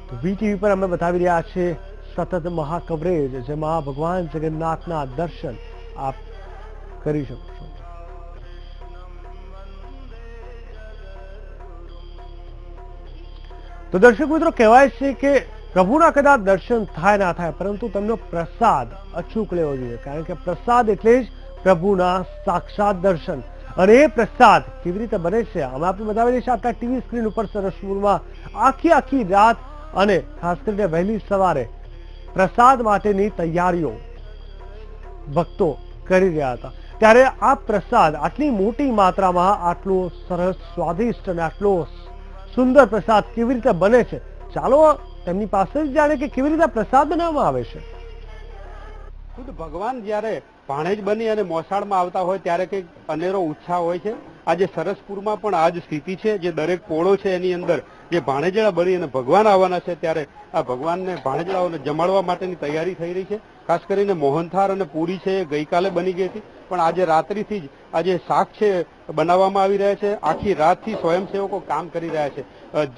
તો વીટીવી પર અમે બતાવી રહ્યા છીએ સતત મહાકવરેજ, જેમાં ભગવાન જગન્નાથના દર્શન આપ કરી શકો છો। તો દર્શક મિત્રો, કહેવાય છે કે પ્રભુના કદાચ દર્શન થાય ના થાય, પરંતુ તેમનો પ્રસાદ અચૂક લેવો જોઈએ, કારણ કે પ્રસાદ એટલે જ પ્રભુના સાક્ષાત દર્શન। અને એ પ્રસાદ કેવી રીતે બને છે અમે આપને બતાવી દઈશું આપણા ટીવી સ્ક્રીન ઉપર। સરસપુરમાં આખી રાત અને ખાસ કરીને વહેલી સવારે પ્રસાદ માટેની તૈયારીઓ ભક્તો કરી રહ્યા હતા, ત્યારે આ પ્રસાદ આટલી મોટી માત્રામાં, આટલો સરસ, સ્વાદિષ્ટ અને આટલો સુંદર પ્રસાદ કેવી રીતે બને છે, ચાલો તેમની પાસે જ જાણે કે કેવી રીતે પ્રસાદ બનાવવામાં આવે છે। ખુદ ભગવાન જ્યારે ભાણેજ બની અને મોસાળમાં આવતા હોય ત્યારે કંઈક અનેરો ઉત્સાહ હોય છે। આજે સરસપુરમાં પણ આ જ સ્થિતિ છે। જે દરેક પોળો છે એની અંદર જે ભાણેજડા બની અને ભગવાન આવવાના છે, ત્યારે આ ભગવાનને ભાણેજડાઓને જમાડવા માટેની તૈયારી થઈ રહી છે। ખાસ કરીને મોહનથાળ અને પૂરી છે એ ગઈકાલે બની ગઈ હતી, પણ આજે રાત્રિથી જ આજે શાક છે બનાવવામાં આવી રહ્યા છે। આખી રાતથી સ્વયંસેવકો કામ કરી રહ્યા છે।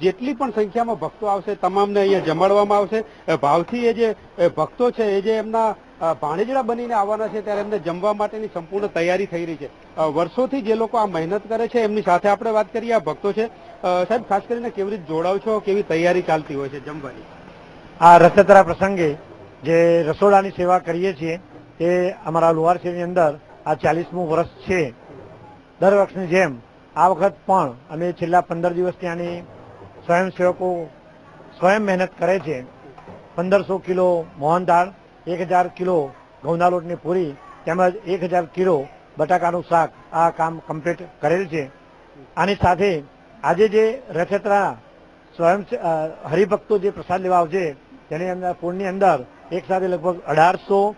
જેટલી પણ સંખ્યામાં ભક્તો આવશે તમામને અહીંયા જમાડવામાં આવશે। ભાવથી એ જે ભક્તો છે એ જે એમના ભાણેજડા બનીને આવવાના છે, ત્યારે એમને જમવા માટેની સંપૂર્ણ તૈયારી થઈ રહી છે। વર્ષોથી જે લોકો આ મહેનત કરે છે એમની સાથે આપણે વાત કરીએ। આ ભક્તો છે, સાહેબ ખાસ કરીને કેવી રીતે જોડાવ છો, કેવી તૈયારી ચાલતી હોય છે જમવાની? આ રથયાત્રા પ્રસંગે જે રસોડાની સેવા કરીએ છીએ તે અમારા લુહાર શેરીની અંદર આ 40મું વર્ષ છે। દર વર્ષની જેમ આ વખત પણ અમે છેલ્લા 15 દિવસ ત્યાંની સ્વયંસેવકો સ્વયં મહેનત કરે છે। 1500 કિલો મોહનથાળ, 1000 કિલો ઘઉંના લોટની પૂરી તેમજ 1000 કિલો બટાકાનું શાક આ કામ કમ્પ્લીટ કરેલ છે। આની સાથે આજે જે રથયાત્રા સ્વયં હરિભક્તો જે પ્રસાદ લેવા આવશે તેની અંદર પૂરની અંદર એક સાથે લગભગ 1800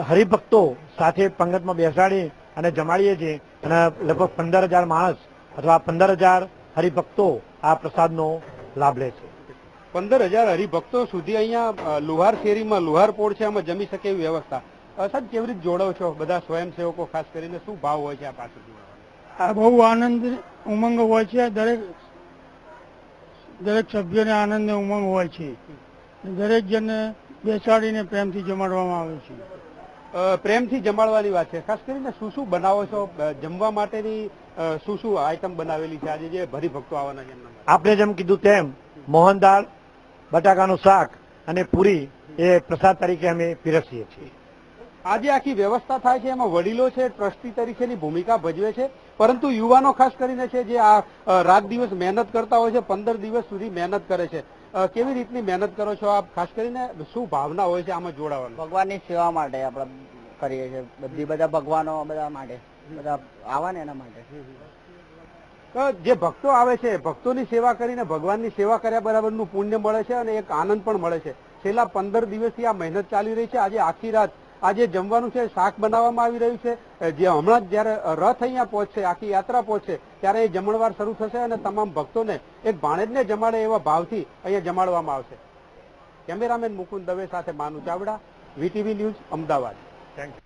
હરિભક્તો સાથે પંગતમાં બેસાડી અને જમાડીએ છીએ, અને લગભગ 15000 માણસ અથવા 15000 હરિભક્તો આ પ્રસાદનો લાભ લે છે। 15000 હરિભક્તો સુધી અહીંયા લુહાર શેરીમાં લુહાર પોળ છે આમાં જમી શકે એવી વ્યવસ્થા। સાહેબ કેવી રીતે જોડાવ છો બધા સ્વયંસેવકો, ખાસ કરીને શું ભાવ હોય છે આ પાછળ? આ બહુ આનંદ ઉમંગ હોય છે। દરેક સભ્યોને આનંદ ને ઉમંગ હોય છે। દરેક જણને બેસાડીને પ્રેમથી જમાડવામાં આવે છે। પ્રેમથી જમાડવાની વાત છે। ખાસ કરીને શું શું બનાવો છો જમવા માટેની? શું શું આઈટમ બનાવેલી છે આજે જે હરિભક્તો આવવાના છે? આપણે જેમ કીધું તેમ મોહનથાળ, બટાકાનું શાક અને પૂરી એ પ્રસાદ તરીકે અમે પીરસીએ છીએ। આજે આખી વ્યવસ્થા થાય છે એમાં વડીલો છે ટ્રસ્ટી તરીકેની ભૂમિકા ભજવે છે, પરંતુ યુવાનો ખાસ કરીને છે જે આ રાત દિવસ મહેનત કરતા હોય છે, 15 દિવસ સુધી મહેનત કરે છે। કેવી રીતની મહેનત કરો છો આપ? ખાસ કરીને શું ભાવના હોય છે આમાં જોડાવાની? ભગવાનની સેવા માટે આપણે કરીએ છીએ। બધા ભગવાનો બધા માટે બધા આવા ને એના માટે। જે ભક્તો આવે છે ભક્તોની સેવા કરીને ભગવાનની સેવા કર્યા બરાબરનું પુણ્ય મળે છે અને એક આનંદ પણ મળે છે। છેલ્લા 15 દિવસથી આ મહેનત ચાલી રહી છે। આજે આખી રાત આજે જમવાનું છે, શાક બનાવવામાં આવી રહ્યું છે। જે હમણાં જ જયારે રથ અહીંયા પહોંચશે, આખી યાત્રા પહોંચશે, ત્યારે એ જમણવાર શરૂ થશે અને તમામ ભક્તોને એક ભાણેજને જમાડે એવા ભાવથી અહીંયા જમાડવામાં આવશે। કેમેરામેન મુકુંદ દવે સાથે Manu Chavda, VTV news, Ahmedabad. Thank you.